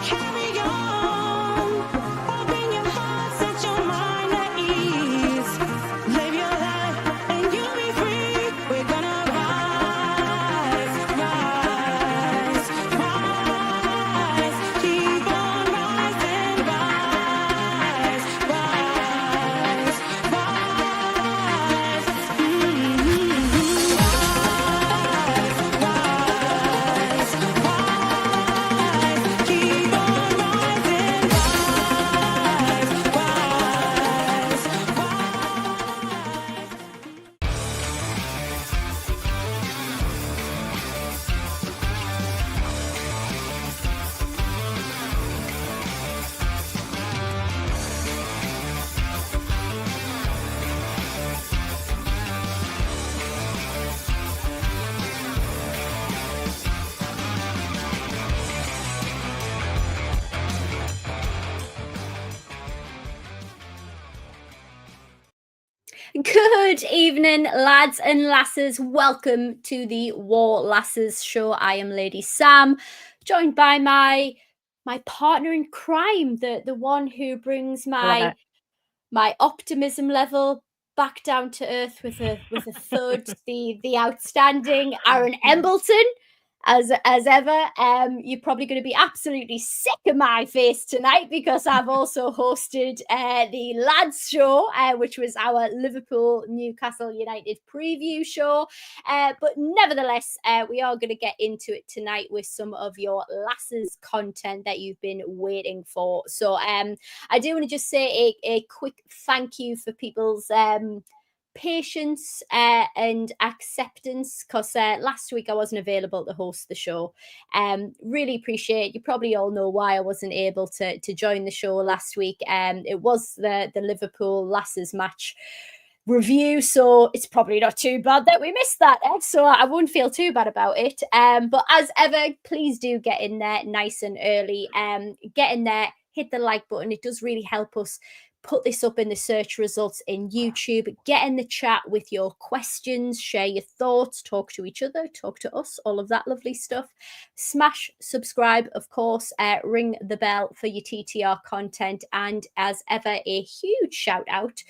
Carry on, open your heart, set your mind at ease. Live your life and you'll be free. We're gonna rise, rise, rise. Keep on rising, rise, rise, rise. Rise, rise. Keep on rising, rise, rise, rise. Good evening, lads and lasses. Welcome to the Wor Lasses Show. I am Lady Sam, joined by my partner in crime, the one who brings my optimism level back down to earth with a thud. the outstanding Aran Embleton. As ever, you're probably going to be absolutely sick of my face tonight because I've also hosted the Lads Show, which was our Liverpool Newcastle United preview show. But nevertheless, we are going to get into it tonight with some of your lasses content that you've been waiting for. So I do want to just say a quick thank you for people's patience and acceptance, because last week I wasn't available to host the show. Really appreciate, you probably all know why I wasn't able to join the show last week. It was the Liverpool Lasses match review, so it's probably not too bad that we missed that, so I wouldn't feel too bad about it. But as ever, please do get in there nice and early. Get in there, hit the like button. It does really help us put this up in the search results in YouTube. Get in the chat with your questions, share your thoughts, talk to each other, talk to us, all of that lovely stuff. Smash subscribe, of course, ring the bell for your TTR content, and as ever, a huge shout out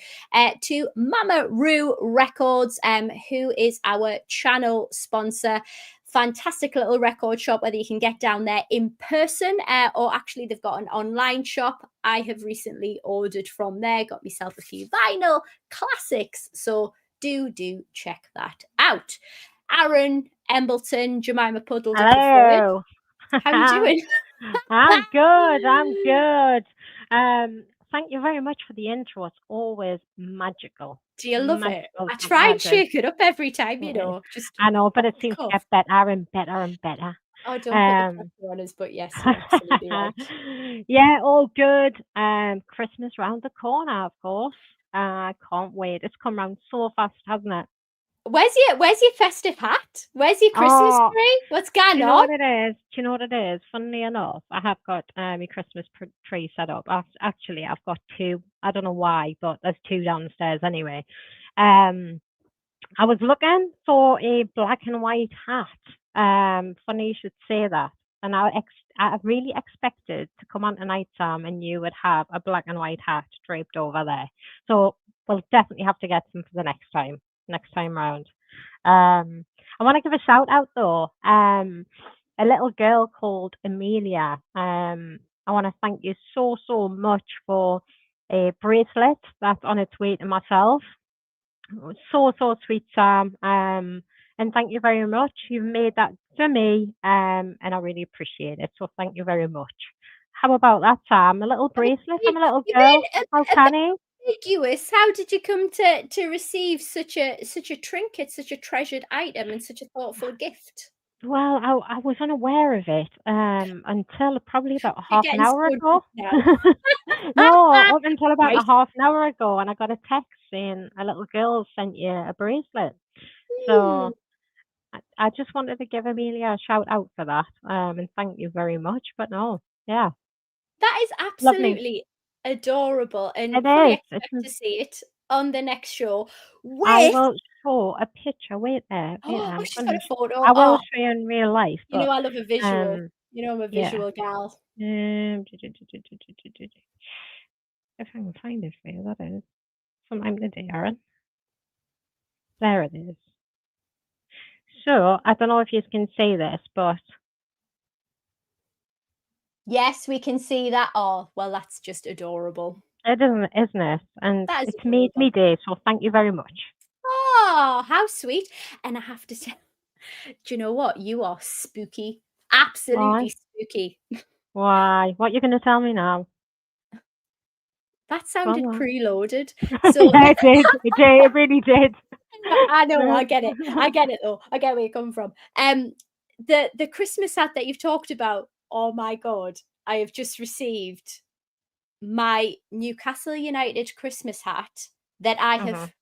to Mama Roo Records, who is our channel sponsor. Fantastic little record shop, whether you can get down there in person or actually they've got an online shop. I have recently ordered from there, got myself a few vinyl classics, so do check that out. Aran Embleton, Jemima Puddle. Hello. How are you doing? I'm good. Thank you very much for the intro. It's always magical. Do you love it? Magical I try and magic. shake it up every time, you know. Just I know, but it seems to cuff. get better and better and better. Oh, don't put the pressure on us, but yes, you're absolutely right. Yeah, all good. Christmas round the corner, of course. I can't wait. It's come round so fast, hasn't it? Where's your festive hat? Where's your Christmas tree? What's going on? Do you know what it is? Do you know what it is? Funnily enough, I have got my Christmas tree set up. Actually, I've got two. I don't know why, but there's two downstairs anyway. I was looking for a black and white hat. Funny you should say that. And I really expected to come on tonight, Sam, and you would have a black and white hat draped over there. So we'll definitely have to get some for the next time round. I want to give a shout out though. A little girl called Amelia. I want to thank you so much for a bracelet that's on its way to myself. So sweet, Sam. And thank you very much. You've made that for me, and I really appreciate it. So thank you very much. How about that, Sam? A little bracelet from a little girl. How canny. Ambiguous. How did you come to receive such a trinket, such a treasured item, and such a thoughtful gift? Well, I was unaware of it until probably about half an hour ago. No, up until about a half an hour ago, and I got a text saying a little girl sent you a bracelet. So I just wanted to give Amelia a shout out for that, and thank you very much. But no, yeah, that is absolutely adorable, and fully expect to see it on the next show. I will show a picture. Wait there. She's got a photo. I will show you in real life. You know, I love a visual. You know, I'm a Yeah. visual gal. If I can find it for you, that is. Sometime today, Aaron. There it is. So, I don't know if you can see this, but Yes, we can see that. Oh, well, that's just adorable. it isn't it? And That is it's made me adorable. day, so thank you very much. Oh, how sweet. And I have to say, do you know what? You are spooky. Absolutely Why? spooky. Why? What you going to tell me now? That Go sounded on. preloaded. So Yeah, it did. It did. It really did. I know, I get it. I get it though. I get where you're coming from. The Christmas hat that you've talked about, oh my God, I have just received my Newcastle United Christmas hat that Mhm.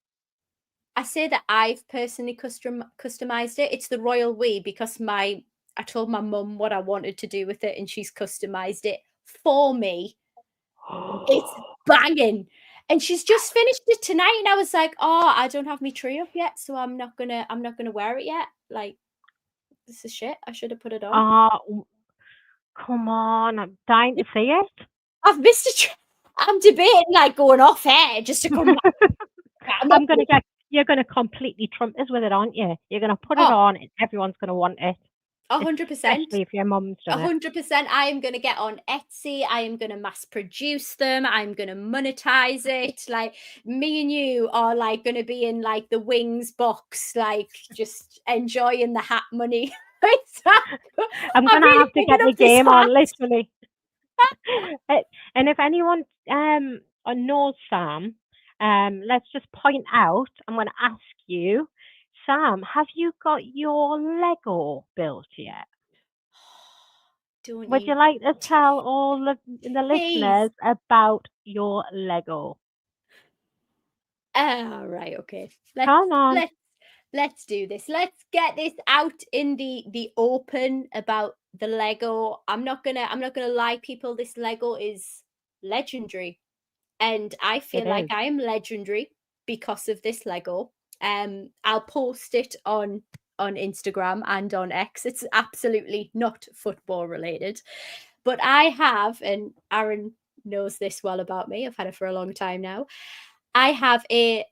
I say that I've personally customized it. It's the royal we because I told my mum what I wanted to do with it and she's customized it for me. It's banging. And she's just finished it tonight and I was like, "Oh, I don't have my tree up yet, so I'm not gonna wear it yet." Like, this is shit. I should have put it on. Oh, come on. I'm dying to see it. I've missed a tree. I'm debating like going off air just to come back. I'm not I'm gonna get. You're gonna completely trump us with it, aren't you? You're gonna put it oh, on, and everyone's gonna want it, 100%. especially if your mum's done it. 100%. I am going to get on Etsy. I am going to mass produce them. I'm going to monetize it. Like, me and you are like going to be in like the wings box, like just enjoying the hat money. I'm I'm gonna really have to picking get the up this game hat. on, literally. And if anyone knows Sam, let's just point out. I'm gonna ask you, Sam, have you got your Lego built yet? Don't Would you you like to tell all the tease? listeners about your Lego? Right, okay. Let's Come on. let's let's do this. Let's get this out in the open about the Lego. I'm not gonna lie, people. This Lego is legendary. And I It feel like is. I am legendary because of this Lego. I'll post it on Instagram and on X. It's absolutely not football related. But I have, and Aaron knows this well about me, I've had it for a long time now. I have a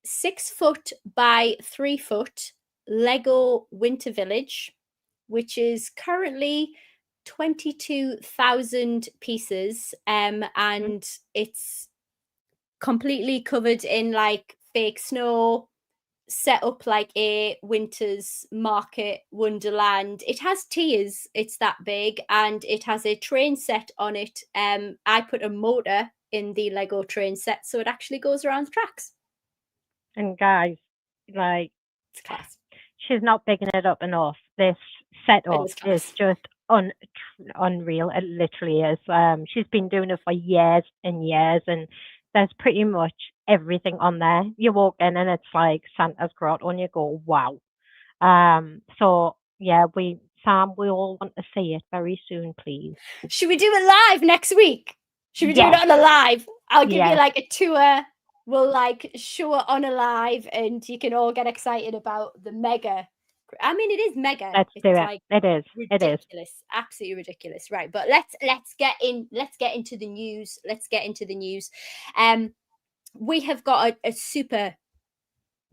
6 foot by 3 foot Lego Winter Village, which is currently 22,000 pieces. Mhm. And it's completely covered in like fake snow, set up like a winter's market wonderland. It has tiers, it's that big, and it has a train set on it. I put a motor in the Lego train set so it actually goes around the tracks. And guys, like, It's class. she's not bigging it up enough. This It setup is is class. just unreal. It literally is. She's been doing it for years and years, and there's pretty much everything on there. You walk in and it's like Santa's grotto, and you go, wow. So yeah, Sam, we all want to see it very soon, please. Should we do it live next week? Should we do it Yes, on a live? I'll give you yes, like a tour. We'll like show it on a live and you can all get excited about the mega. I mean, it is mega. let's do It's it. like It is. It is. ridiculous, absolutely ridiculous. Right, but let's get into the news. Let's get into the news. We have got a super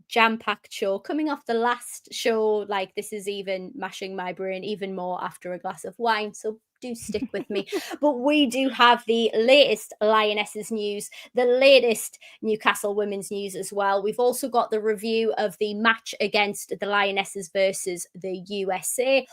jam-packed show coming off the last show. Like, this is even mashing my brain even more after a glass of wine, so do stick with me. But we do have the latest Lionesses news, the latest Newcastle women's news as well. We've also got the review of the match against the Lionesses versus the USA,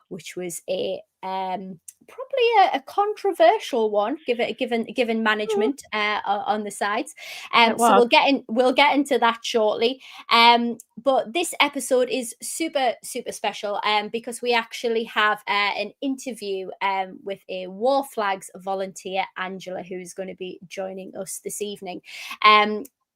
which was a probably a controversial one given Mm, management on the sides. it So was. we'll get into that shortly. But this episode is super special because we actually have an interview with a Wor Flags volunteer, Angela, who's going to be joining us this evening.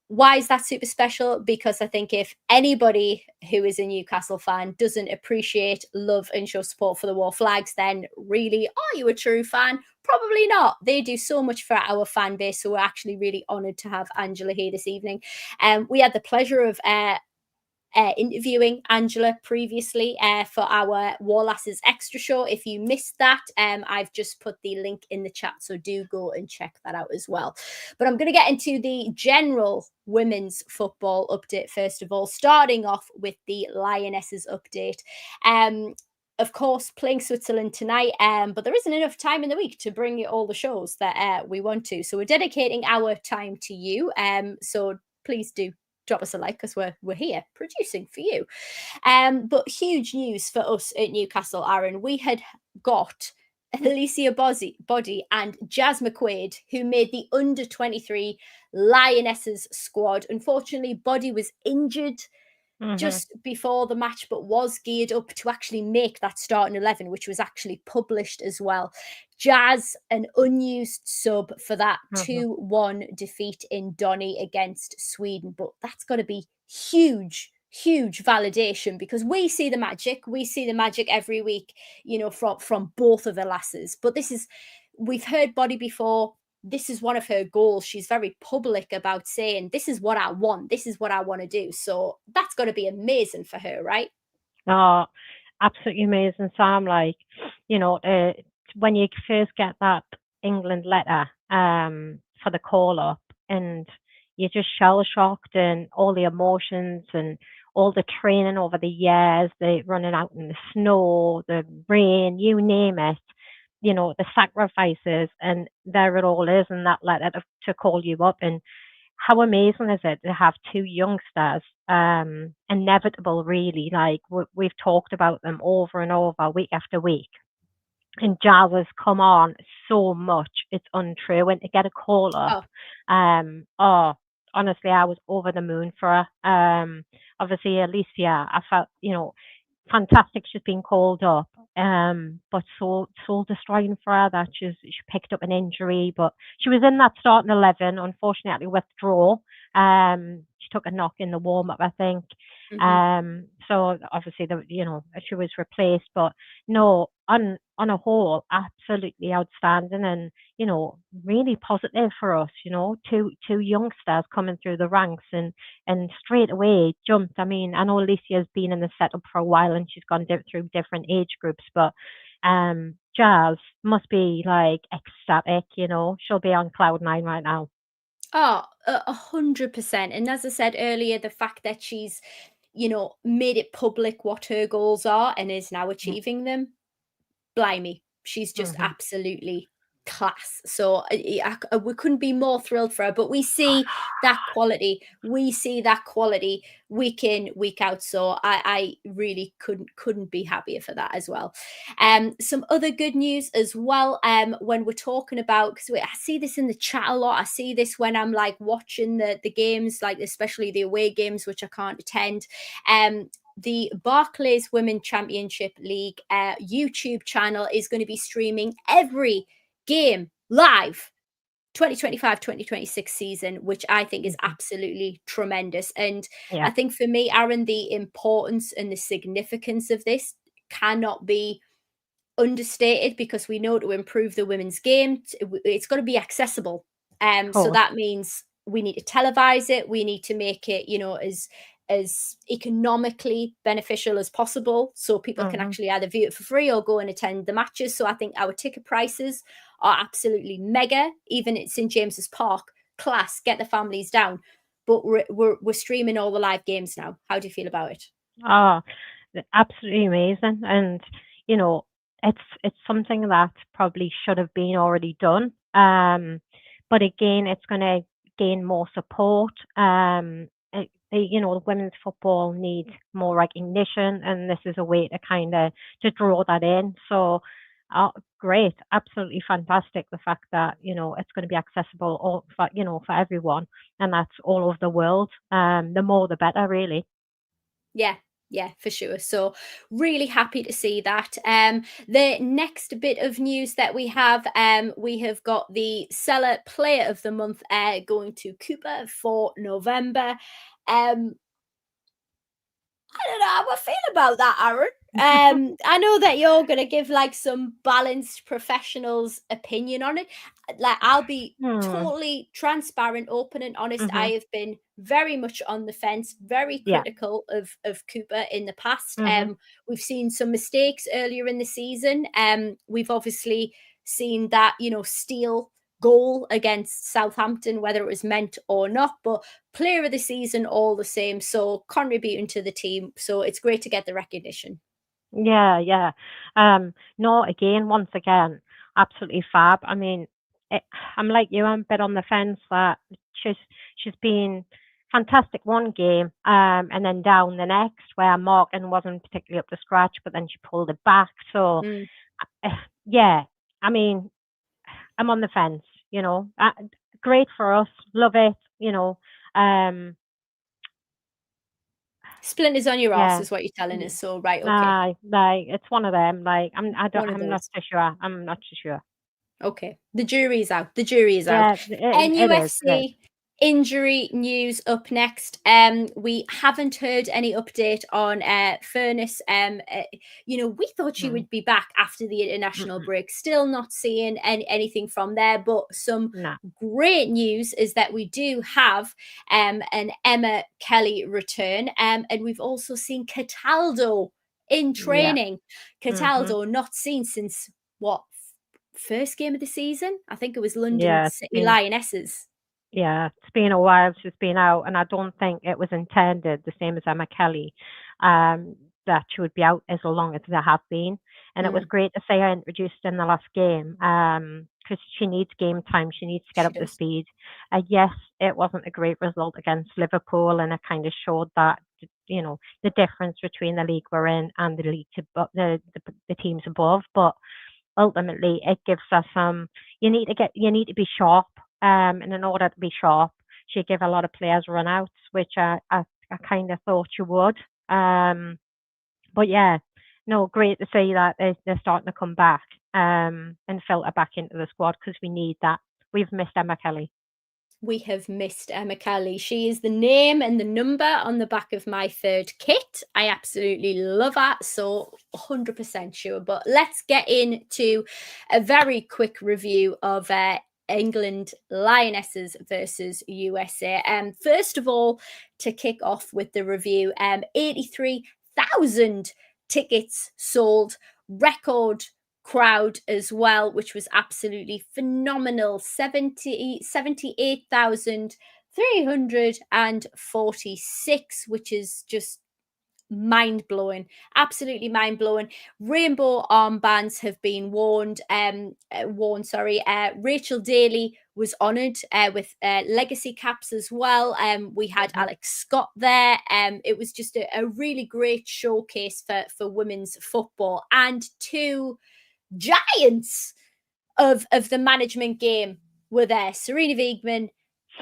Why is that super special? Because I think if anybody who is a Newcastle fan doesn't appreciate, love, and show support for the Wor Flags, then really, are you a true fan? Probably not. They do so much for our fan base. So we're actually really honoured to have Angela here this evening. We had the pleasure of interviewing Angela previously for our Wor Lasses Extra show. If you missed that, I've just put the link in the chat, so do go and check that out as well. But I'm going to get into the general women's football update first of all, starting off with the Lionesses update. Of course, playing Switzerland tonight, but there isn't enough time in the week to bring you all the shows that we want to. So we're dedicating our time to you. So please do drop us a like, because we're here producing for you. But huge news for us at Newcastle, Aran. We had got Alicia Body and Jazz McQuaid, who made the under-23 Lionesses squad. Unfortunately, Body was injured just before the match, but was geared up to actually make that starting 11, which was actually published as well. Jazz, an unused sub for that 2-1 defeat in Donny against Sweden. But that's got to be huge validation, because we see the magic every week, you know, from both of the lasses. But we've heard Body before. This is one of her goals. She's very public about saying, this is what I want. This is what I want to do. So that's got to be amazing for her, right? Oh, absolutely amazing, Sam. Like, you know, when you first get that England letter for the call up, and you're just shell shocked, and all the emotions and all the training over the years, the running out in the snow, the rain, you name it, you know, the sacrifices, and there it all is in that letter to call you up. And how amazing is it to have two youngsters, inevitable really, like we've talked about them over and over, week after week. And Jazz has come on so much, it's untrue. And to get a call up, honestly, I was over the moon for her. Obviously, Alicia, I felt, you know, fantastic she's been called up, but soul destroying for her that she picked up an injury, but she was in that starting 11, unfortunately withdraw. She took a knock in the warm-up, I think. So obviously she was replaced, but no, on a whole, absolutely outstanding, and you know, really positive for us. You know, two youngsters coming through the ranks and straight away jumped. I mean, I know Alicia's been in the setup for a while and she's gone through different age groups, but Jazz must be like ecstatic. You know, she'll be on cloud nine right now. Oh, 100%. And as I said earlier, the fact that she's, you know, made it public what her goals are and is now achieving them, blimey, she's just absolutely class. So we couldn't be more thrilled for her. But we see that quality. We see that quality week in, week out. So I really couldn't be happier for that as well. Some other good news as well. When we're talking about, because I see this in the chat a lot. I see this when I'm like watching the games, like especially the away games, which I can't attend. The Barclays Women Championship League YouTube channel is going to be streaming every game live 2025-2026 season, which I think is absolutely tremendous. And I think for me, Aran, the importance and the significance of this cannot be understated, because we know to improve the women's game, it's got to be accessible. So that means we need to televise it. We need to make it, you know, as economically beneficial as possible, so people can actually either view it for free or go and attend the matches. So I think our ticket prices are absolutely mega. Even at St James's Park, class, get the families down. But we're streaming all the live games now. How do you feel about it? Oh, absolutely amazing. And you know, it's something that probably should have been already done. But again, it's going to gain more support. You know, women's football needs more recognition, and this is a way to kind of to draw that in. So great, absolutely fantastic, the fact that, you know, it's going to be accessible all for, you know, for everyone, and that's all over the world. The more the better, really. Yeah, for sure. So really happy to see that. The next bit of news that we have got the Seller Player of the Month going to Cooper for November. I don't know how I feel about that, Aran. I know that you're going to give like some balanced professional's opinion on it. Like, I'll be totally transparent, open, and honest. I have been very much on the fence, very Yeah. critical of Cooper in the past. Mhm. We've seen some mistakes earlier in the season. We've obviously seen that, steal goal against Southampton, whether it was meant or not, but player of the season all the same. So contributing to the team. So it's great to get the recognition. Yeah, yeah. No, once again, absolutely fab. I mean, it, I'm like you. I'm a bit on the fence that she's she's been fantastic one game, and then down the next where Morgan wasn't particularly up to scratch, but then she pulled it back. So, Mm. yeah. I mean, I'm on the fence. Great for us. Love it. Um, Splinters on your arse yeah. is what you're telling us. So, right, okay. Like it's one of them. Like One of I'm not those. too sure. I'm not too sure. Okay. The jury is out. The jury is out. Yeah, it is. It is. NUFC injury news up next. We haven't heard any update on Furness. We thought she Mm, would be back after the international mm-mm. break. Still not seeing anything from there, but some Nah. great news is that we do have an Emma Kelly return. And we've also seen Cataldo in Yeah. training. Mhm. Cataldo not seen since what? First game of the season. I think it was London Yeah. City Lionesses. It's been a while since it's been out, and I don't think it was intended the same as Emma Kelly, that she would be out as long as they have been. And it was Mm, great to see her introduced in the last game, because she needs game time. She needs to get she up to does. speed. Yes, it wasn't a great result against Liverpool, and it kind of showed that the difference between the league we're in and the league the teams above. But ultimately, it gives us you need to be sharp. And in order to be sharp, she gave a lot of players run outs, which I kind of thought she would. But yeah, no, great to see that they're starting to come back, and filter back into the squad because we need that. We've missed Emma Kelly. We have missed Emma Kelly. She is the name and the number on the back of my third kit. I absolutely love her. So 100% sure. But let's get into a very quick review of England Lionesses versus USA. First of all, to kick off with the review, 83,000 tickets sold, record crowd as well, which was absolutely phenomenal. 78,346, which is just mind blowing, absolutely mind blowing. Rainbow armbands have been worn. Sorry, Rachel Daly was honoured with legacy caps as well. We had Mhm. Alex Scott there. It was just a really great showcase for women's football, and two giants of the management game were there. Serena Wiegman,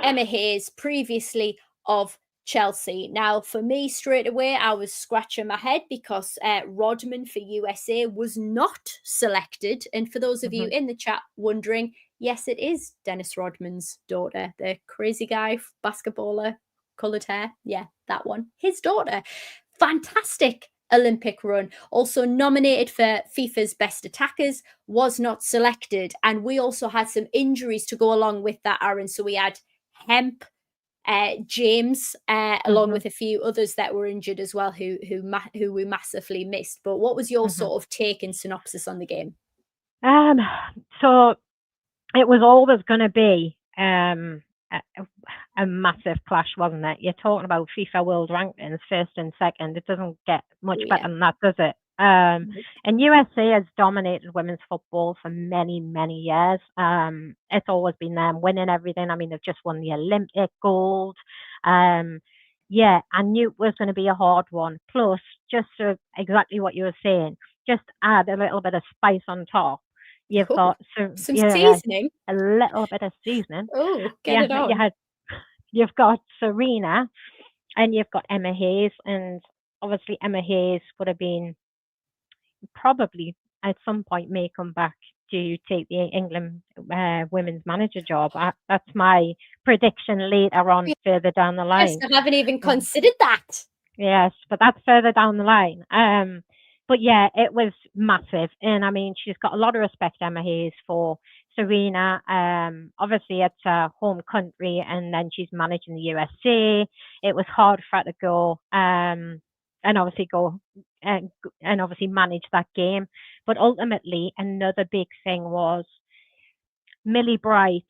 Emma Hayes, previously of Chelsea. Now, for me, straight away, I was scratching my head because Rodman for USA was not selected. And for those of you Mhm. in the chat wondering, yes, it is Dennis Rodman's daughter, the crazy guy, basketballer, coloured hair. Yeah, that one. His daughter. Fantastic Olympic run. Also nominated for FIFA's best attackers, was not selected. And we also had some injuries to go along with that, Aaron. So we had Hemp, James, along Mhm. with a few others that were injured as well, who we massively missed. But what was your Mhm. sort of take and synopsis on the game? Um. So it was always going to be a massive clash, wasn't it? You're talking about FIFA World Rankings, first and second. It doesn't get much Oh yeah. better than that, does it? And USA has dominated women's football for many, many years. It's always been them winning everything. I mean, they've just won the Olympic gold. Yeah, I knew it was going to be a hard one. Plus, just exactly what you were saying, just add a little bit of spice on top. You've Oh, got so some yeah, seasoning. a little bit of seasoning. Oh, get Yeah, it on. you've got Serena, and you've got Emma Hayes, and obviously Emma Hayes would have been probably at some point may come back to take the England women's manager job. That's my prediction later on, further down the Yes, line. I haven't even Mm. considered that. Yes, but that's further down the line. but yeah, it was massive. And I mean, she's got a lot of respect, Emma Hayes, for Serena. Obviously, it's her home country, and then she's managing the USA. It was hard for her to go, and obviously go and obviously manage that game. But ultimately, another big thing was Millie Bright,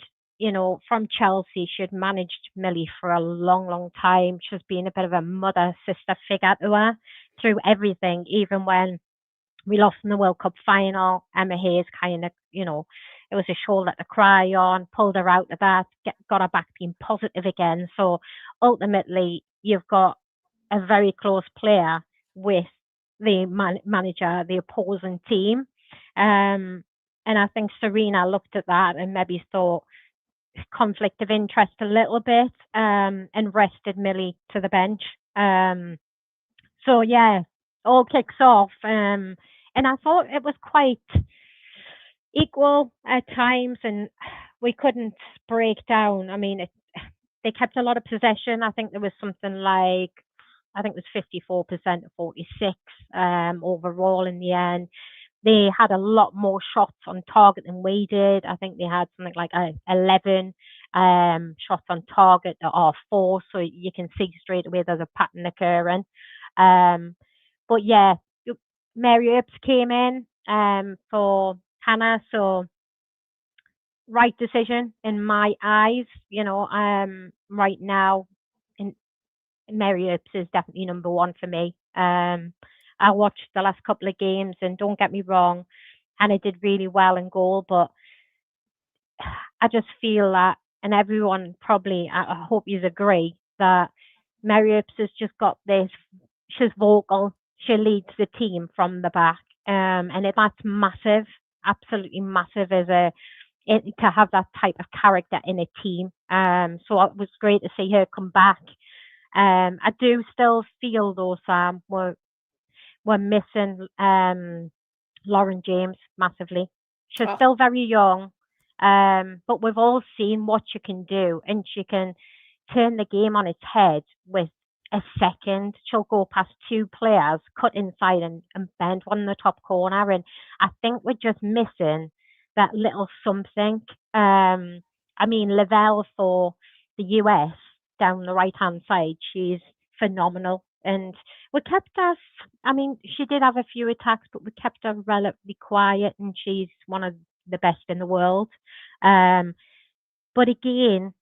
from Chelsea. She had managed Millie for a long, long time. She's been a bit of a mother sister figure to her through everything, even when we lost in the World Cup final. Emma Hayes kind of, it was a shoulder to cry on, pulled her out of that, got her back being positive again. So ultimately, you've got a very close player with the manager, the opposing team. Um, and I think Serena looked at that and maybe thought conflict of interest a little bit, and rested Millie to the bench. So yeah, all kicks off. And I thought it was quite equal at times, and we couldn't break down. I mean, they kept a lot of possession. I think there was something like, I think it was 54% to 46 overall in the end. They had a lot more shots on target than we did. I think they had something like 11 shots on target to our 4, so you can see straight away there's a pattern occurring. But yeah, Mary Earps came in for Hannah, so right decision in my eyes. Right now, in Mary Earps is definitely number one for me. I watched the last couple of games, and don't get me wrong, Hannah did really well in goal, but I just feel that, and everyone probably, I hope you agree, that Mary Earps has just got this. She's vocal. She leads the team from the back, and that's massive, absolutely massive to have that type of character in a team. So it was great to see her come back. I do still feel though, Sam, we're missing Lauren James massively. She's Oh, still very young, but we've all seen what she can do, and she can turn the game on its head with a second. She'll go past 2 players, cut inside, and bend one in the top corner. And I think we're just missing that little something. I mean, Lavelle for the US down the right hand side, she's phenomenal. And we kept her, I mean, she did have a few attacks, but we kept her relatively quiet, and she's one of the best in the world. Um, but again,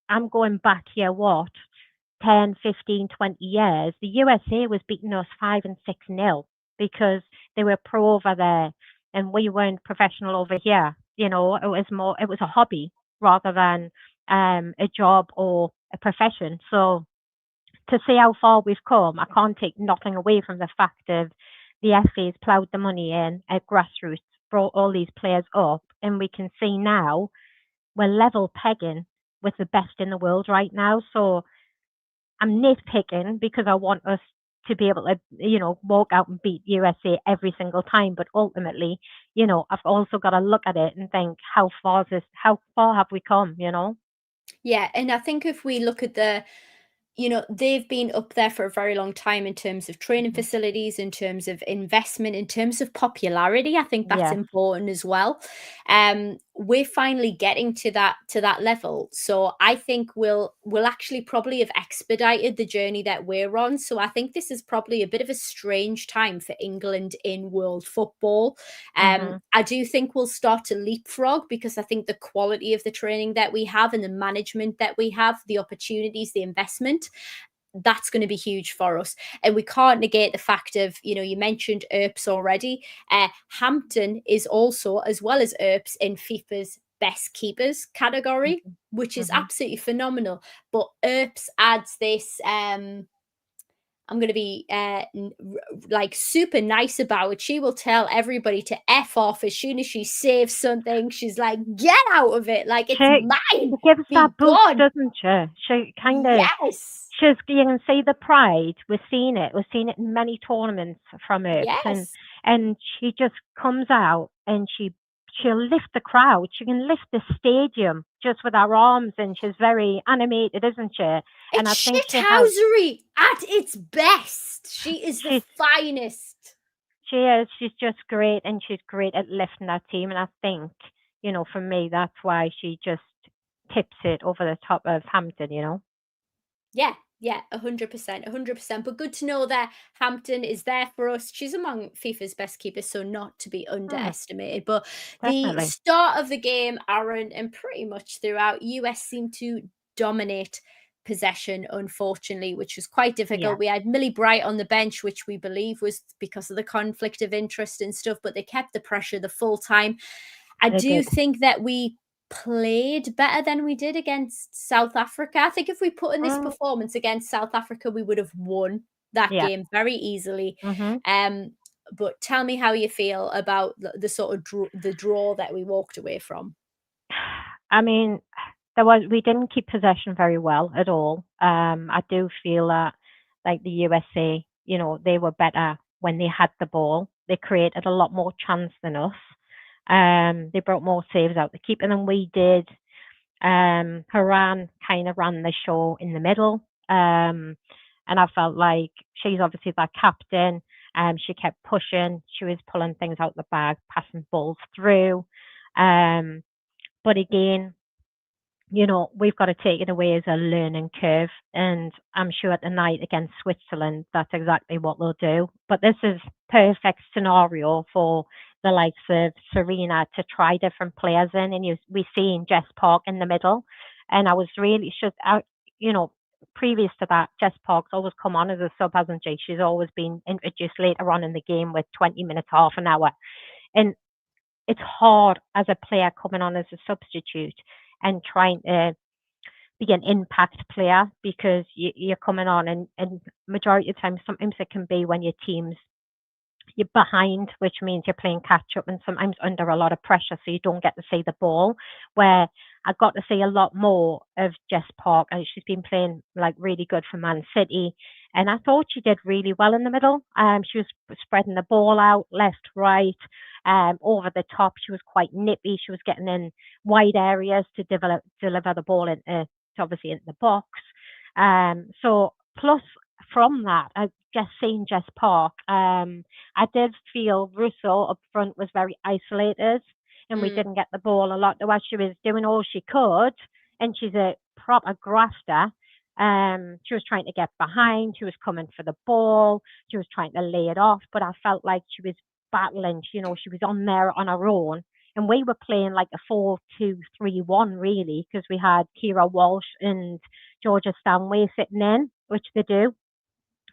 I'm going back here, what, 10, 15, 20 years. The USA was beating us 5 and 6-0 because they were pro over there and we weren't professional over here. It was a hobby rather than a job or a profession. So to see how far we've come, I can't take nothing away from the fact of the FA's ploughed the money in at grassroots, brought all these players up, and we can see now we're level pegging with the best in the world right now. So I'm nitpicking because I want us to be able to, walk out and beat USA every single time. But ultimately, I've also got to look at it and think, how far have we come, yeah. And I think if we look at they've been up there for a very long time in terms of training Mhm. facilities, in terms of investment, in terms of popularity. I think that's Yeah. important as well. We're finally getting to that level. So I think we'll actually probably have expedited the journey that we're on. So I think this is probably a bit of a strange time for England in world football. Mhm. I do think we'll start to leapfrog because I think the quality of the training that we have and the management that we have, the opportunities, the investment, that's going to be huge for us. And we can't negate the fact of, you mentioned Earps already. Hampton is also, as well as Earps, in FIFA's best keepers category, Mhm. which is Mhm. absolutely phenomenal. But Earps adds this. I'm going to be like super nice about it. She will tell everybody to F off as soon as she saves something. She's like, get out of it. Like, it's She mine. gives Be that boost, gone. doesn't she? She kind of, Yes. you can see the pride. We've seen it. We've seen it in many tournaments from Earps, Yes. and she just comes out and she'll lift the crowd. She can lift the stadium just with her arms, and she's very animated, isn't she? And I It's think she has. shithousery at its best. She is the She's finest. She is. She's just great, and she's great at lifting that team. And I think, for me, that's why she just tips it over the top of Hampton. Yeah, 100%, 100%. But good to know that Hampton is there for us. She's among FIFA's best keepers, so not to be underestimated. But the Definitely. start of the game, Aaron, and pretty much throughout, US seemed to dominate possession, unfortunately, which was quite Yeah, difficult. We had Millie Bright on the bench, which we believe was because of the conflict of interest and stuff, but they kept the pressure the full time. I they do did. think that we played better than we did against South Africa. I think if we put in this Mm, performance against South Africa, we would have won that yeah. game very easily. hmm But tell me how you feel about the sort of the draw that we walked away from. I mean, we didn't keep possession very well at all. I do feel that, like the USA, they were better when they had the ball. They created a lot more chance than us. They brought more saves out the keeper than we did. Haran kind of ran the show in the middle. And I felt like she's obviously that captain. She kept pushing. She was pulling things out the bag, passing balls through. Um, but again, we've got to take it away as a learning curve. And I'm sure tonight against Switzerland, that's exactly what they'll do. But this is perfect scenario for the likes of Serena to try different players in. And we seen Jess Park in the middle. And I was really you know, previous to that, Jess Park's always come on as a sub, hasn't she? She's always been introduced later on in the game with 20 minutes, half an hour. And it's hard as a player coming on as a substitute and trying to be an impact player because you're coming on, and majority of the time, sometimes it can be when your team's you're behind, which means you're playing catch up and sometimes under a lot of pressure, so you don't get to see the ball. Where I got to see a lot more of Jess Park, and she's been playing like really good for Man City, and I thought she did really well in the middle. She was spreading the ball out left, right, over the top. She was quite nippy. She was getting in wide areas to deliver the ball obviously into the box. So plus from that, I just seen Jess Park. I did feel Russo up front was very isolated, and we Mm. didn't get the ball a lot. Though she was doing all she could, and she's a proper grafter. She was trying to get behind. She was coming for the ball. She was trying to lay it off, but I felt like she was battling. She was on there on her own. And we were playing like a 4-2-3-1, really, because we had Kira Walsh and Georgia Stanway sitting in, which they do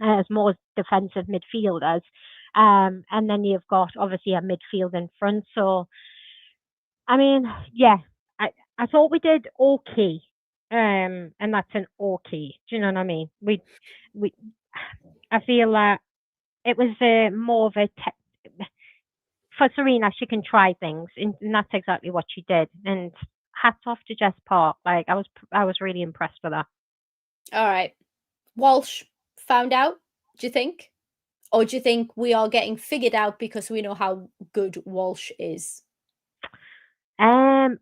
as more defensive midfielders. And then you've got obviously a midfield in front. So, I mean, yeah, I thought we did okay. And that's an okay. Do you know what I mean? We, I feel that it was more of a for Serena, she can try things, and that's exactly what she did. And hats off to Jess Park. Like I was really impressed with that. All right. Walsh found out, do you think? Or do you think we are getting figured out because we know how good Walsh is?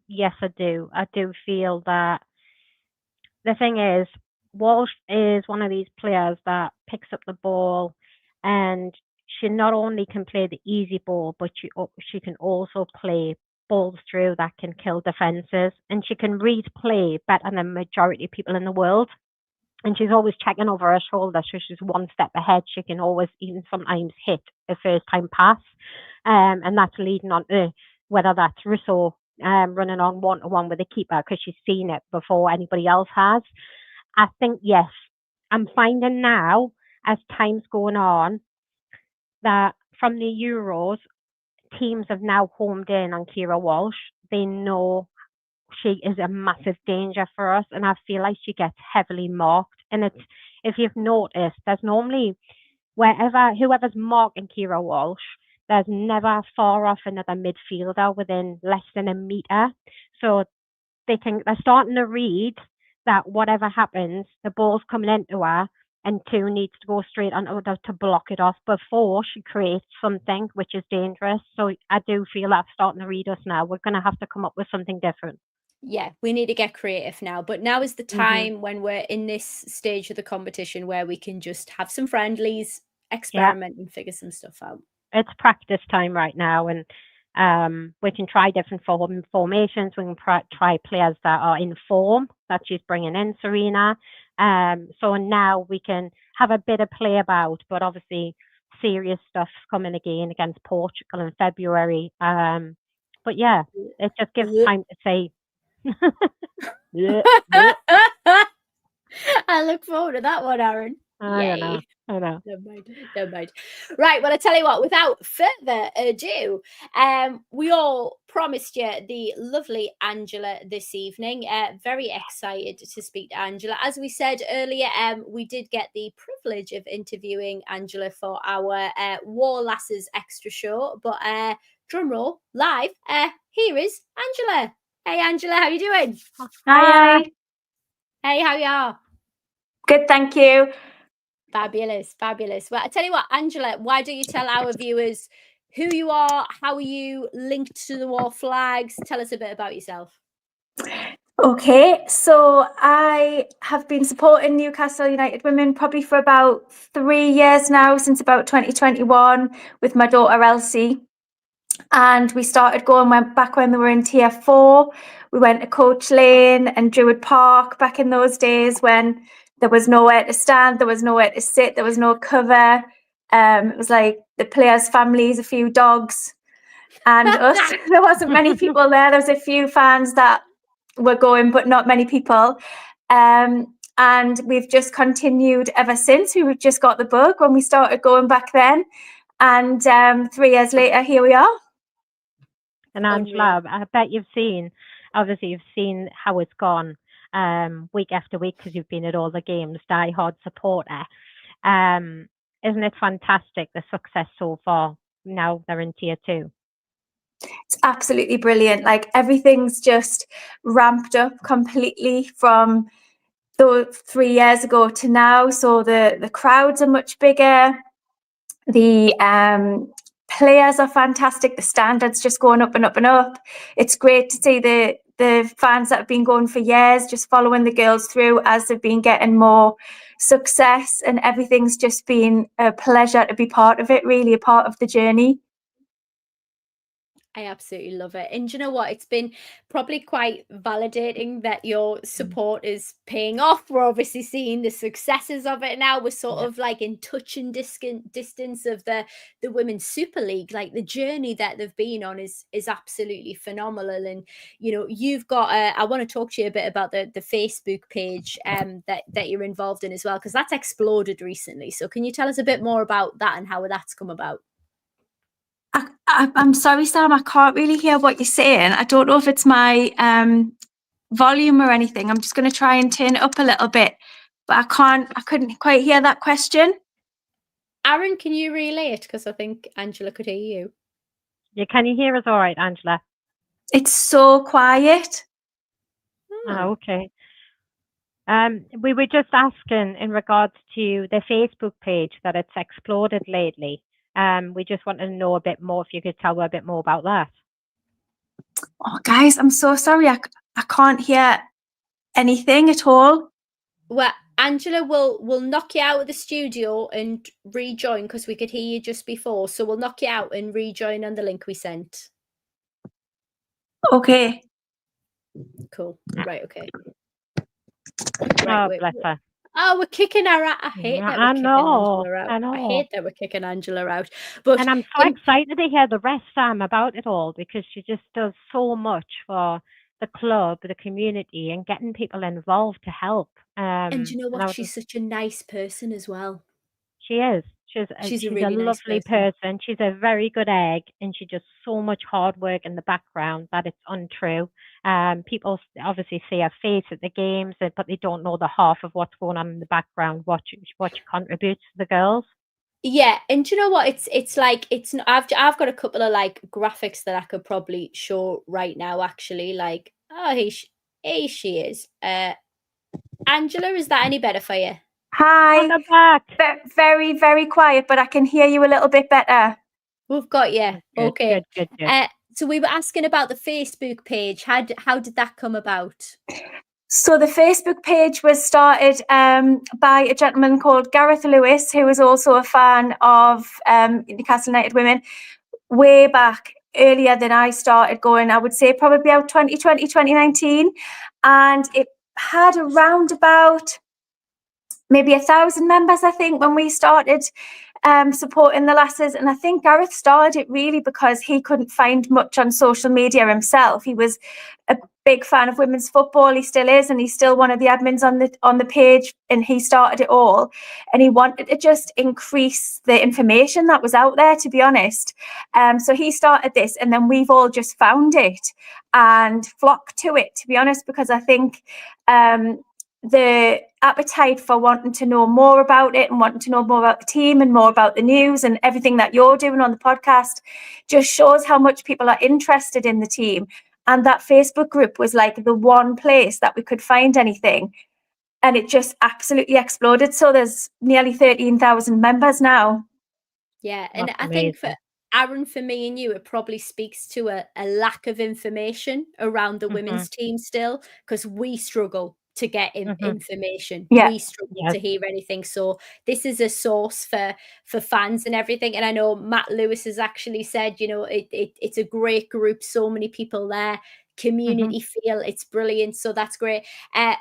Yes, I do. I do feel that the thing is, Walsh is one of these players that picks up the ball, and she not only can play the easy ball, but she can also play balls through that can kill defenses, and she can read play better than majority of people in the world. And she's always checking over her shoulder, so she's one step ahead. She can always even sometimes hit a first time pass, and that's leading on to whether that's Russo running on 1-to-1 with the keeper because she's seen it before anybody else has. I think yes, I'm finding now as time's going on that from the Euros, teams have now homed in on Kira Walsh. They know she is a massive danger for us, and I feel like she gets heavily marked. And it's if you've noticed, there's normally whoever's marking Kira Walsh, there's never far off another midfielder within less than a meter. So they're starting to read that whatever happens, the ball's coming into her, and Toon needs to go straight onto her to block it off before she creates something which is dangerous. So I do feel that's starting to read us now. We're going to have to come up with something different. Yeah, we need to get creative now. But now is the Mhm. time when we're in this stage of the competition where we can just have some friendlies, Yeah, experiment, and figure some stuff out. it's practice time right now, and we can try different formations. We can try players that are in form that she's bringing in, Serena. So now we can have a bit of play about, but obviously serious stuff coming again against Portugal in February. But yeah, it just gives Blech. time to say. Blech, blech. I look forward to that one, Aaron. I know. Yay. I know. Never mind. Never mind. Right. Well, I tell you what, without further ado, we all promised you the lovely Angela this evening. Very excited to speak to Angela. As we said earlier, we did get the privilege of interviewing Angela for our Wor Lasses Xtra show. But drum roll, live, here is Angela. Hey, Angela, how you doing? Hiya. Hey, how you are? Good, thank you. Fabulous, fabulous. Well, I tell you what, Angela, why don't you tell our viewers who you are, how are you linked to the Wor Flags? Tell us a bit about yourself. Okay, so I have been supporting Newcastle United Women probably for about 3 years now, since about 2021 with my daughter Elsie. And we started went back when they were in Tier 4. We went to Coach Lane and Druid Park back in those days when there was nowhere to stand, there was nowhere to sit, there was no cover. It was like the players' families, a few dogs, and us. There wasn't many people there. There was a few fans that were going, but not many people. And we've just continued ever since. We just got the bug when we started going back then. And 3 years later, here we are. And Angela, I bet you've seen how it's gone week after week because you've been at all the games, die-hard supporter. Isn't it fantastic, the success so far? Now they're in Tier 2. It's absolutely brilliant. Like everything's just ramped up completely from 3 years ago to now. So the crowds are much bigger. The players are fantastic. The standards just going up and up and up. It's great to see the fans that have been going for years just following the girls through as they've been getting more success, and everything's just been a pleasure to be part of it, really a part of the journey. I absolutely love it. And do you know what? It's been probably quite validating that your support is paying off. We're obviously seeing the successes of it now. We're sort of like in touch and distance of the Women's Super League. Like the journey that they've been on is absolutely phenomenal. And you know, you've got I want to talk to you a bit about the Facebook page that you're involved in as well, because that's exploded recently. So can you tell us a bit more about that and how that's come about? I'm sorry, Sam, I can't really hear what you're saying. I don't know if it's my volume or anything. I'm just going to try and turn it up a little bit, but I couldn't quite hear that question. Aaron, can you relay it? Because I think Angela could hear you. Yeah, can you hear us all right, Angela? It's so quiet. Oh, okay. We were just asking in regards to the Facebook page that it's exploded lately. We just wanted to know a bit more, if you could tell us a bit more about that. Oh, guys, I'm so sorry. I can't hear anything at all. Well, Angela will knock you out of the studio and rejoin because we could hear you just before. So we'll knock you out and rejoin on the link we sent. Okay. Cool. Right. Okay. Oh, bless her. Oh, we're kicking her out. I hate that we're kicking Angela out. I hate that we're kicking Angela out. But and I'm so excited to hear the rest, Sam, about it all, because she just does so much for the club, the community, and getting people involved to help. And you know what? She's such a nice person as well. She is. She's a really lovely person. She's a very good egg, and she does so much hard work in the background that it's untrue. People obviously see her face at the games, but they don't know the half of what's going on in the background, what she contributes to the girls. Yeah, and do you know what? It's like I've got a couple of like graphics that I could probably show right now. Actually, like here she is. Angela, is that any better for you? Hi. On the back. Very, very quiet, but I can hear you a little bit better. We've got you. Good, Okay. Good. So we were asking about the Facebook page. How did that come about? So the Facebook page was started by a gentleman called Gareth Lewis, who was also a fan of Newcastle United Women way back earlier than I started going. I would say probably about 2020, 2019. And it had around about maybe 1,000 members, I think, when we started supporting the lasses. And I think Gareth started it really because he couldn't find much on social media himself. He was a big fan of women's football. He still is, and he's still one of the admins on the page, and he started it all. And he wanted to just increase the information that was out there, to be honest. So he started this, and then we've all just found it and flocked to it, to be honest, because I think the appetite for wanting to know more about it and wanting to know more about the team and more about the news and everything that you're doing on the podcast just shows how much people are interested in the team. And that Facebook group was like the one place that we could find anything. And it just absolutely exploded. So there's nearly 13,000 members now. Yeah, and That's I think for amazing. Aaron, for me and you, it probably speaks to a lack of information around the women's team still, because we struggle to get information. Yeah. We struggle Yes. to hear anything. So this is a source for fans and everything. And I know Matt Lewis has actually said, you know, it's a great group, so many people there, community feel, it's brilliant. So that's great.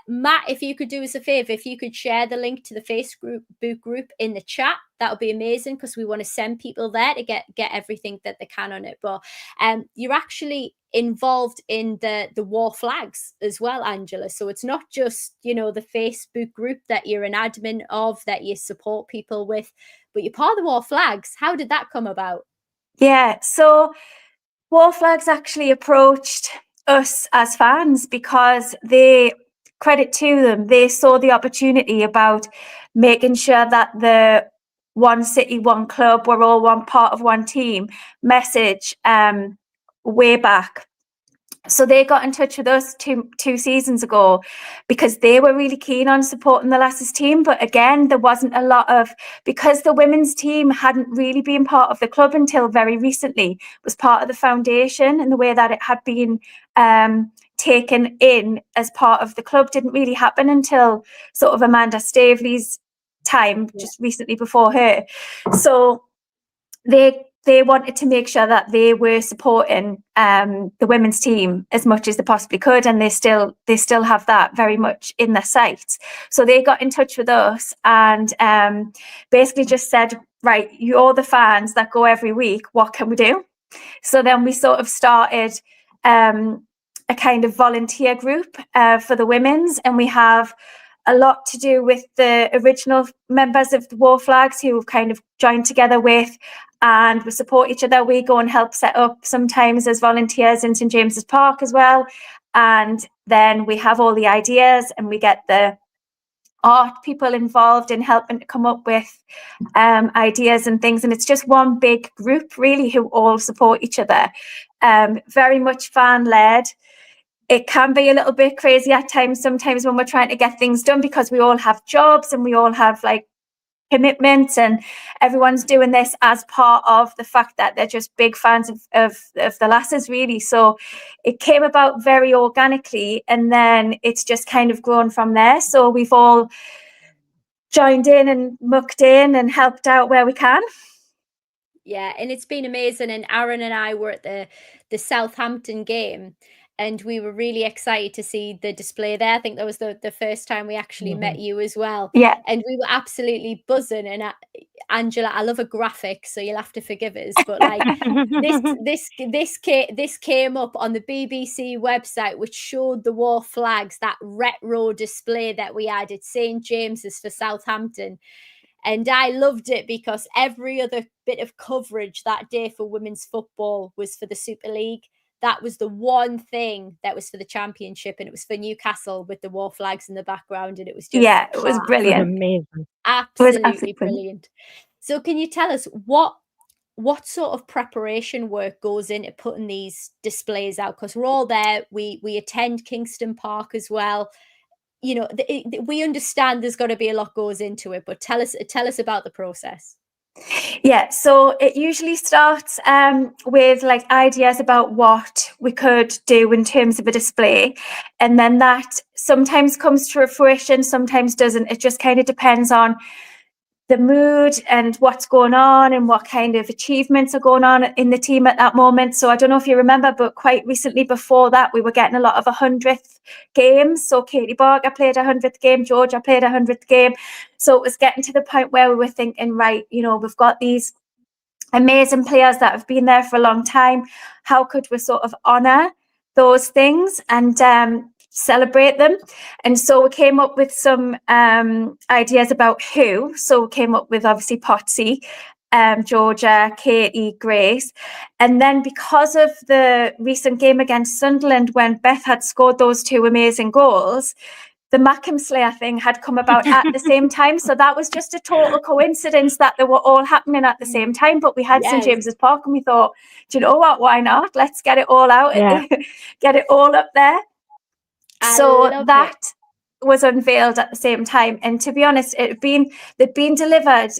Matt, if you could do us a favor, if you could share the link to the Facebook group in the chat, that would be amazing, because we want to send people there to get everything that they can on it. But you're actually involved in the Wor Flags as well, Angela. So it's not just, you know, the Facebook group that you're an admin of, that you support people with, but you're part of the Wor Flags. How did that come about? Yeah, so Wor Flags actually approached us as fans because credit to them, they saw the opportunity about making sure that the one city, one club, we're all one part of one team message way back. So they got in touch with us two seasons ago because they were really keen on supporting the Lasses team. But again, there wasn't a lot of, because the women's team hadn't really been part of the club until very recently. It was part of the foundation, and the way that it had been taken in as part of the club didn't really happen until sort of Amanda Staveley's time, just recently before her. So they wanted to make sure that they were supporting the women's team as much as they possibly could, and they still have that very much in their sights. So they got in touch with us and basically just said, right, you're the fans that go every week, what can we do? So then we sort of started a kind of volunteer group for the women's, and we have a lot to do with the original members of the Wor Flags who have kind of joined together with, and we support each other. We go and help set up sometimes as volunteers in St James's Park as well. And then we have all the ideas, and we get the art people involved in helping to come up with ideas and things. And it's just one big group really who all support each other. Very much fan-led. It can be a little bit crazy at times, sometimes when we're trying to get things done, because we all have jobs and we all have like commitments, and everyone's doing this as part of the fact that they're just big fans of the Lasses really. So it came about very organically, and then it's just kind of grown from there. So we've all joined in and mucked in and helped out where we can. Yeah, and it's been amazing. And Aaron and I were at the Southampton game, and we were really excited to see the display there. I think that was the first time we actually met you as well. Yeah. And we were absolutely buzzing. And Angela, I love a graphic, so you'll have to forgive us, but like this came up on the BBC website, which showed the Wor Flags, that retro display that we had at St James's for Southampton. And I loved it because every other bit of coverage that day for women's football was for the Super League. That was the one thing that was for the Championship, and it was for Newcastle with the Wor Flags in the background, and it was just it was brilliant. Amazing. Absolutely brilliant. So can you tell us what sort of preparation work goes into putting these displays out? Because we're all there. We attend Kingston Park as well. You know, we understand there's got to be a lot goes into it, but tell us about the process. Yeah, so it usually starts with like ideas about what we could do in terms of a display, and then that sometimes comes to fruition, sometimes doesn't. It just kind of depends on the mood and what's going on and what kind of achievements are going on in the team at that moment. So I don't know if you remember, but quite recently before that, we were getting a lot of 100th games. So Katie Barker played 100th game, Georgia played 100th game. So it was getting to the point where we were thinking, right, you know, we've got these amazing players that have been there for a long time. How could we sort of honour those things and celebrate them? And so we came up with some ideas about who. So we came up with obviously Potsy, Georgia, Katie, Grace. And then because of the recent game against Sunderland, when Beth had scored those 2 amazing goals, the Mackham Slayer thing had come about at the same time. So that was just a total coincidence that they were all happening at the same time. But we had St. Yes. James's Park and we thought, do you know what? Why not? Let's get it all out, Yeah. get it all up there. I So love that it. was unveiled at the same time. And to be honest, they'd been delivered.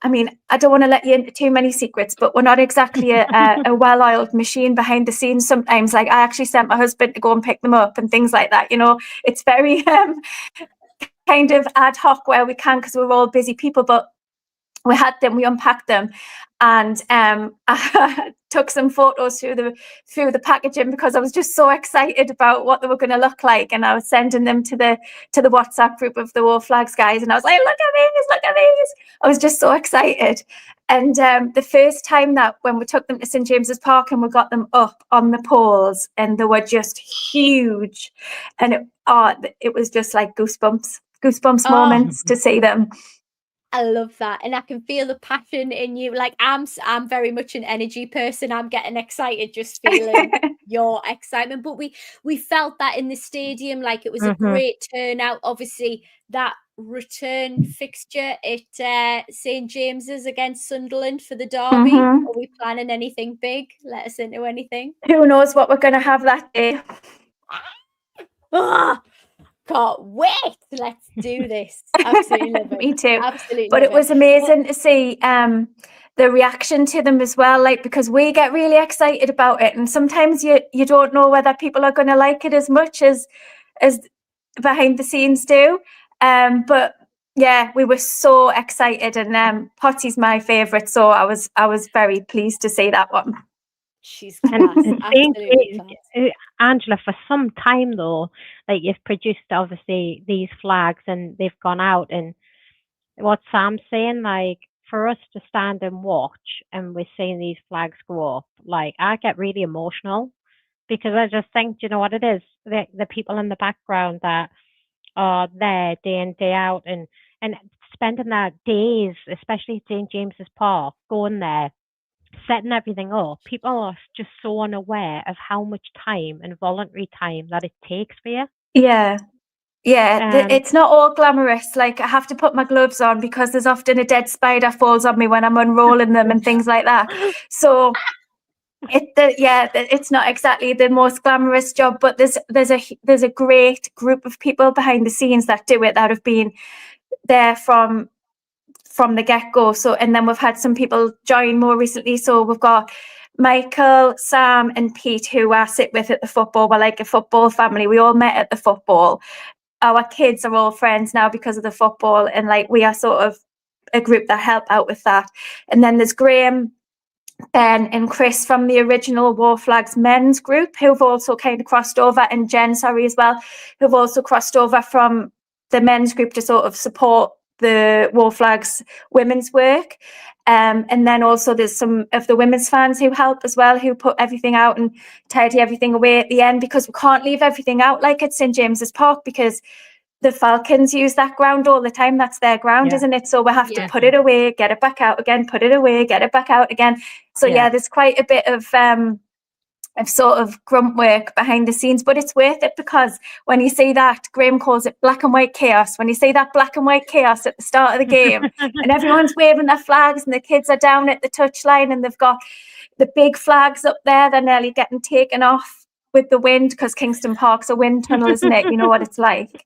I mean, I don't want to let you into too many secrets, but we're not exactly a well-oiled machine behind the scenes sometimes. Like I actually sent my husband to go and pick them up and things like that. You know, it's very kind of ad hoc where we can because we're all busy people, but we had them, we unpacked them, and I took some photos through the packaging because I was just so excited about what they were going to look like, and I was sending them to the WhatsApp group of the Wor Flags guys, and I was like, look at these. I was just so excited. And the first time that when we took them to St. James's Park and we got them up on the poles and they were just huge, and it was just like goosebumps moments to see them. I love that, and I can feel the passion in you. Like I'm very much an energy person. I'm getting excited just feeling your excitement. But we felt that in the stadium, like it was a great turnout. Obviously, that return fixture at St. James's against Sunderland for the derby. Mhm. Are we planning anything big? Let us into anything. Who knows what we're going to have that day? Ah, can't wait. Let's do this. Absolutely love it. Me too. Absolutely But love it was amazing to see the reaction to them as well, like because we get really excited about it, and sometimes you don't know whether people are going to like it as much as behind the scenes do. But yeah, we were so excited, and Potty's my favourite, so I was very pleased to see that one. She's And class. it's been Absolutely class. Angela, for some time though, like you've produced obviously these flags and they've gone out, and what Sam's saying, like for us to stand and watch and we're seeing these flags go up, like I get really emotional because I just think, you know what it is, the people in the background that are there day in, day out, and spending their days, especially at St. James's Park, going there, setting everything up. People are just so unaware of how much time and voluntary time that it takes for you. Yeah. It's not all glamorous. Like I have to put my gloves on because there's often a dead spider falls on me when I'm unrolling them and things like that. So it's not exactly the most glamorous job, but there's a great group of people behind the scenes that do it, that have been there from the get-go. So, and then we've had some people join more recently. So we've got Michael, Sam and Pete, who I sit with at the football. We're like a football family. We all met at the football. Our kids are all friends now because of the football, and like we are sort of a group that help out with that. And then there's Graham, Ben and Chris from the original Wor Flags men's group, who've also kind of crossed over, and Jen, sorry, as well, who've also crossed over from the men's group to sort of support the Wor Flags women's work. And then also there's some of the women's fans who help as well, who put everything out and tidy everything away at the end, because we can't leave everything out like at St. James's Park, because the Falcons use that ground all the time. That's their ground, isn't it? So we have to put it away, get it back out again, put it away, get it back out again. So yeah, there's quite a bit of sort of grunt work behind the scenes, but it's worth it, because when you see that, Graham calls it black and white chaos, when you see that black and white chaos at the start of the game and everyone's waving their flags and the kids are down at the touchline and they've got the big flags up there, they're nearly getting taken off with the wind, because Kingston Park's a wind tunnel, isn't it? You know what it's like.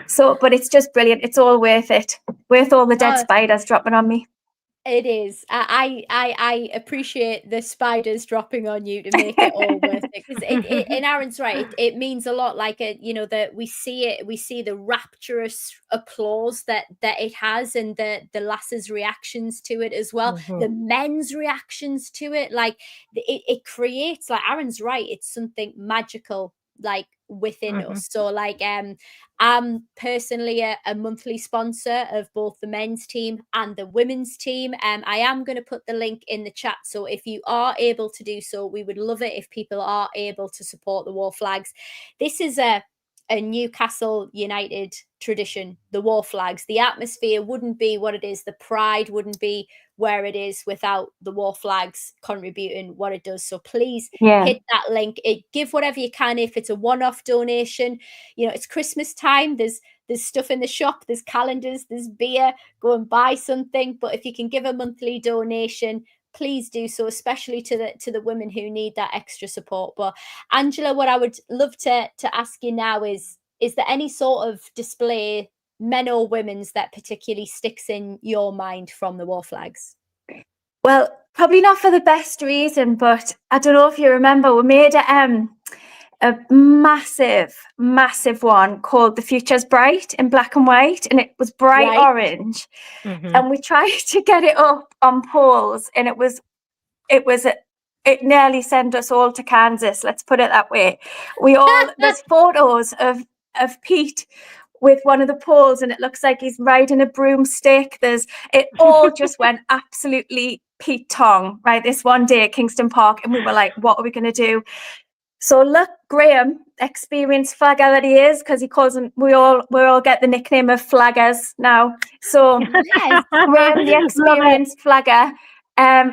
So, but it's just brilliant. It's all worth it. Worth all the dead spiders dropping on me. It is. I appreciate the spiders dropping on you to make it all worth it, because and Aaron's right. It means a lot. Like that we see it. We see the rapturous applause that it has, and the lasses' reactions to it as well. Mhm. The men's reactions to it, like it creates. Like Aaron's right. It's something magical, like within Mhm. us. So like I'm personally a monthly sponsor of both the men's team and the women's team. I am going to put the link in the chat. So if you are able to do so, we would love it if people are able to support the Wor Flags. This is a Newcastle United tradition, the Wor Flags. The atmosphere wouldn't be what it is. The pride wouldn't be where it is without the Wor Flags contributing what it does. So please Yeah. hit that link. Give whatever you can. If it's a one-off donation, it's Christmas time. There's stuff in the shop. There's calendars. There's beer. Go and buy something. But if you can give a monthly donation, please do so, especially to the women who need that extra support. But Angela, what I would love to ask you now is there any sort of display, men or women's, that particularly sticks in your mind from the Wor Flags? Well, probably not for the best reason, but I don't know if you remember, we made a massive one called The Future's Bright in black and white, and it was bright Right. orange. Mhm. And we tried to get it up on poles, and it nearly sent us all to Kansas. Let's put it that way. There's photos of Pete with one of the poles, and it looks like he's riding a broomstick. It all just went absolutely Pete Tong, right? This one day at Kingston Park, and we were like, what are we going to do? So look, Graham, experienced flagger that he is, because he calls them, we all get the nickname of flaggers now. So Yes. Graham, the Love it. experienced flagger,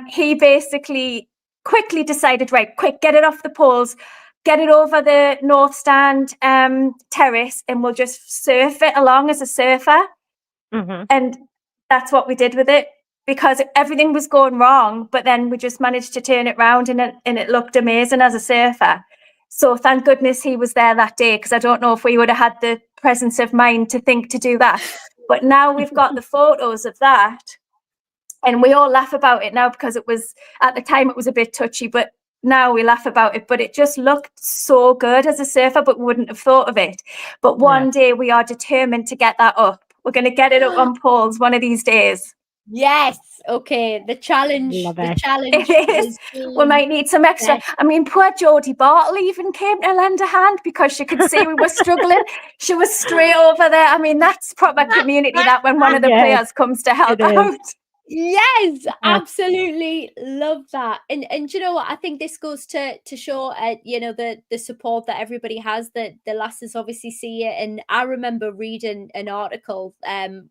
he basically quickly decided, right, quick, get it off the poles, get it over the North Stand terrace, and we'll just surf it along as a surfer. Mhm. And that's what we did with it, because everything was going wrong, but then we just managed to turn it round, and it looked amazing as a surfer. So thank goodness he was there that day, because I don't know if we would have had the presence of mind to think to do that. But now we've got the photos of that, and we all laugh about it now, because it was, at the time it was a bit touchy, but now we laugh about it. But it just looked so good as a surfer, but we wouldn't have thought of it. But one day we are determined to get that up. We're going to get it up on poles one of these days. Yes. Okay. The challenge. Love The it. challenge. It is. We might need some extra. I mean, poor Jodie Bartle even came to lend a hand, because she could see we were struggling. She was straight over there. I mean, that's proper community, that when one of the Yes, players comes to help it is. out. Yes, Yeah. absolutely love that. And do you know what? I think this goes to show the support that everybody has, that the lasses obviously see it. And I remember reading an article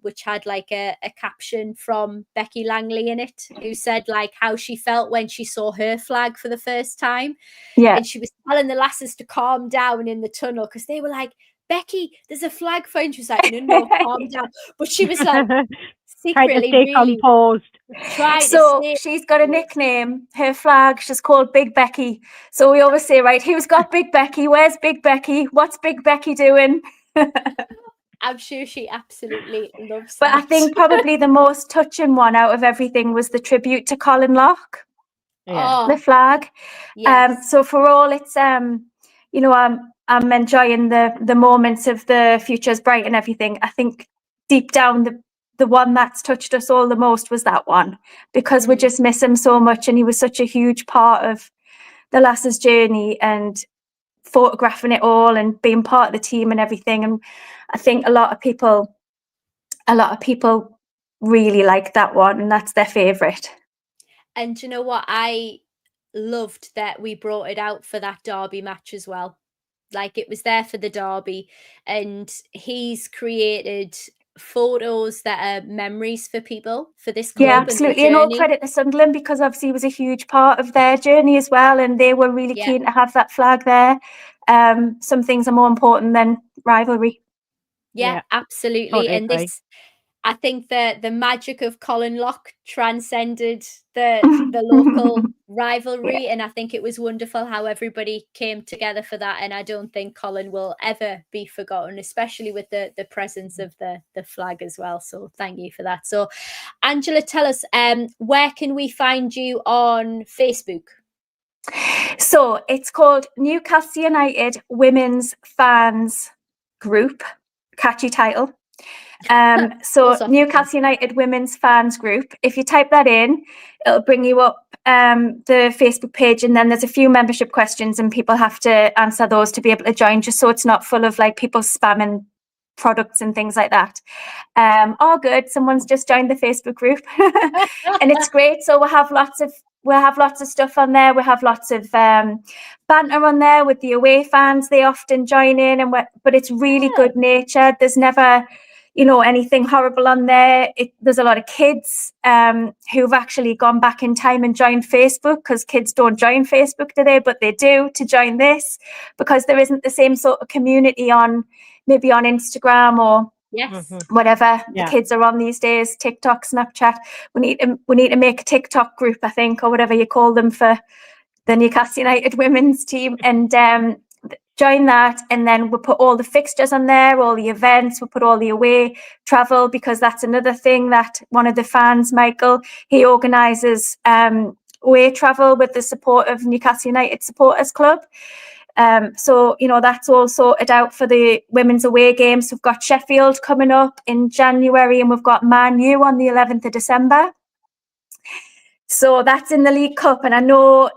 which had like a caption from Becky Langley in it, who said like how she felt when she saw her flag for the first time. Yeah. And she was telling the lasses to calm down in the tunnel, because they were like, Becky, there's a flag for you. And she was like, no, calm down. But she was like, Try to secretly stay really composed. trying to So stay. she's got a nickname. Her flag, she's called Big Becky. So we always say, right, who's got Big Becky? Where's Big Becky? What's Big Becky doing? I'm sure she absolutely loves But I that. think probably the most touching one out of everything was the tribute to Colin Locke, Yeah. the Oh, flag. yes. So for all, it's I'm enjoying the moments of the Future's Bright and everything. I think deep down the one that's touched us all the most was that one, because we just miss him so much, and he was such a huge part of the lasses' journey, and photographing it all and being part of the team and everything. And I think a lot of people really like that one, and that's their favourite. And do you know what? I loved that we brought it out for that derby match as well. Like, it was there for the derby, and he's created photos that are memories for people, for this club. Yeah, and the absolutely. And all journey. credit to Sunderland, because obviously he was a huge part of their journey as well, and they were really Yeah. keen to have that flag there. Some things are more important than rivalry. Yeah, Yeah, absolutely. totally And agree. this, I think that the magic of Colin Lock transcended the local rivalry, and I think it was wonderful how everybody came together for that. And I don't think Colin will ever be forgotten, especially with the presence of the flag as well. So thank you for that. So, Angela, tell us, where can we find you on Facebook? So it's called Newcastle United Women's Fans Group. Catchy title. So Also, Newcastle United Women's Fans Group. If you type that in, it'll bring you up the Facebook page, and then there's a few membership questions, and people have to answer those to be able to join, just so it's not full of like people spamming products and things like that. Oh, good, someone's just joined the Facebook group, and it's great. So we'll have lots of stuff on there. We have lots of banter on there with the away fans. They often join in, but it's really good natured. There's never, anything horrible on there. There's a lot of kids who've actually gone back in time and joined Facebook, because kids don't join Facebook today, but they do to join this, because there isn't the same sort of community maybe on Instagram or yes. whatever Yeah. the kids are on these days, TikTok, Snapchat. We need to make a TikTok group, I think, or whatever you call them, for the Newcastle United women's team, and join that. And then we'll put all the fixtures on there, all the events. We'll put all the away travel, because that's another thing that one of the fans, Michael, he organises away travel with the support of Newcastle United Supporters Club. So, that's all sorted out for the women's away games. We've got Sheffield coming up in January, and we've got Man U on the 11th of December. So that's in the League Cup. And I know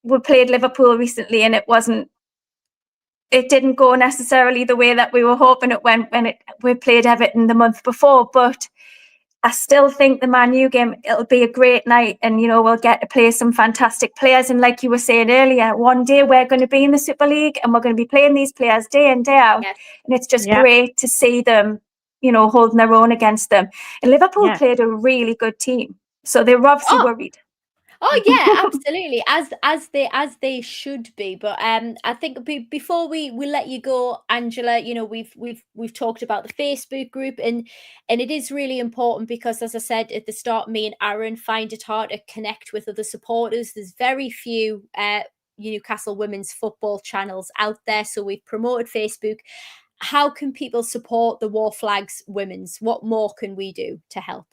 we played Liverpool recently, and it didn't go necessarily the way that we were hoping it went when we played Everton the month before. But I still think the Man U game, it'll be a great night, and we'll get to play some fantastic players. And like you were saying earlier, one day we're going to be in the Super League, and we're going to be playing these players day in, day out. Yes. And it's just great to see them, holding their own against them. And Liverpool played a really good team, so they were obviously worried. Oh yeah, absolutely, as they should be. But I think before we let you go, Angela, we've talked about the Facebook group, and it is really important, because, as I said at the start, me and Aaron find it hard to connect with other supporters. There's very few Newcastle women's football channels out there, so we've promoted Facebook. How can people support the Wor Flags women's? What more can we do to help?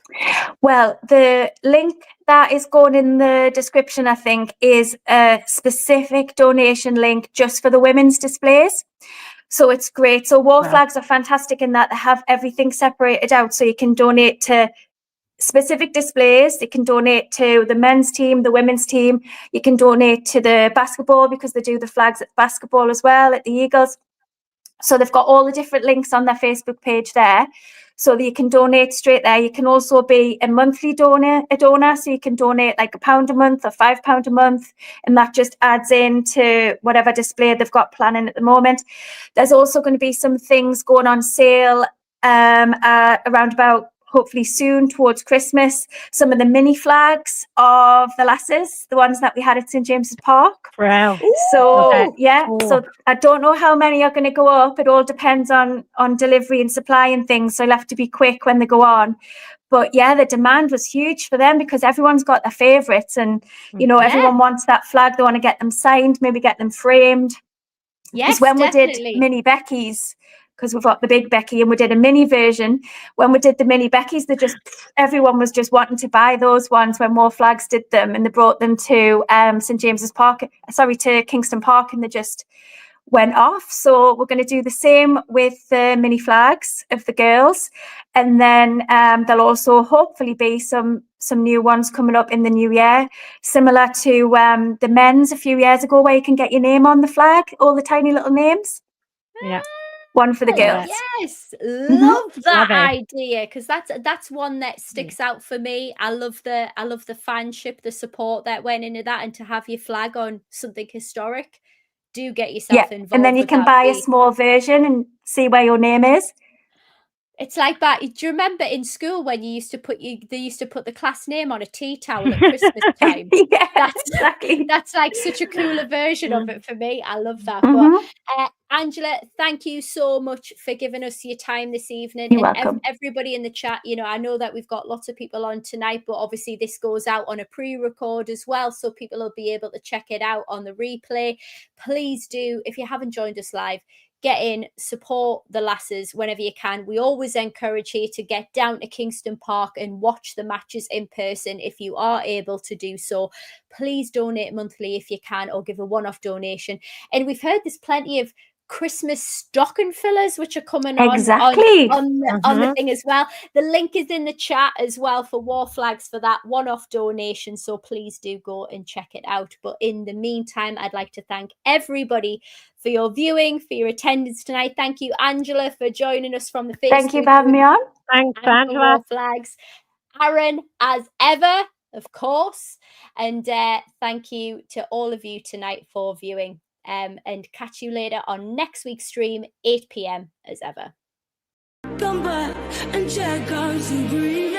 Well, the link that is going in the description, I think, is a specific donation link just for the women's displays. So it's great. So Wor Flags are fantastic in that they have everything separated out. So you can donate to specific displays. You can donate to the men's team, the women's team. You can donate to the basketball, because they do the flags at basketball as well, at the Eagles. So they've got all the different links on their Facebook page there, so that you can donate straight there. You can also be a monthly donor, so you can donate like £1 a month or £5 a month, and that just adds into whatever display they've got planning at the moment. There's also going to be some things going on sale around about, hopefully soon, towards Christmas. Some of the mini flags of the Lasses, the ones that we had at St James's Park. Wow. So so I don't know how many are going to go up. It all depends on delivery and supply and things, so you'll have to be quick when they go on. But the demand was huge for them, because everyone's got their favourites, and everyone wants that flag. They want to get them signed, maybe get them framed. Yes, when definitely. we did mini Becky's, because we've got the big Becky, and we did a mini version. When we did the mini Becky's, everyone was just wanting to buy those ones when Wor Flags did them, and they brought them to St James's Park, to Kingston Park, and they just went off. So we're going to do the same with the mini flags of the girls, and then there'll also hopefully be some new ones coming up in the new year, similar to the men's a few years ago, where you can get your name on the flag, all the tiny little names. Yeah. One for the girls. Yes, love that Love it. idea, because that's one that sticks out for me. I love the fanship, the support that went into that, and to have your flag on something historic. Do get yourself involved. And then you with can that. buy a small version and see where your name is. It's like that. Do you remember in school when they used to put the class name on a tea towel at Christmas time? Exactly. That's like such a cooler version of it for me. I love that. Mhm. But Angela, thank you so much for giving us your time this evening. You're and welcome. Everybody in the chat, you know, I know that we've got lots of people on tonight, but obviously this goes out on a pre-record as well, so people will be able to check it out on the replay. Please do, if you haven't joined us live, get in, support the lasses whenever you can. We always encourage you to get down to Kingston Park and watch the matches in person if you are able to do so. Please donate monthly if you can, or give a one-off donation. And we've heard there's plenty of Christmas stocking fillers which are coming Exactly. on the thing as well. The link is in the chat as well for Wor Flags for that one-off donation, so please do go and check it out. But in the meantime, I'd like to thank everybody for your viewing, for your attendance tonight. Thank you, Angela, for joining us from the Facebook. Thank you for having me on. Thanks, and for Angela. Wor Flags. Aaron, as ever, of course. And thank you to all of you tonight for viewing. And catch you later on next week's stream, 8 p.m. as ever. Come back and check out some green.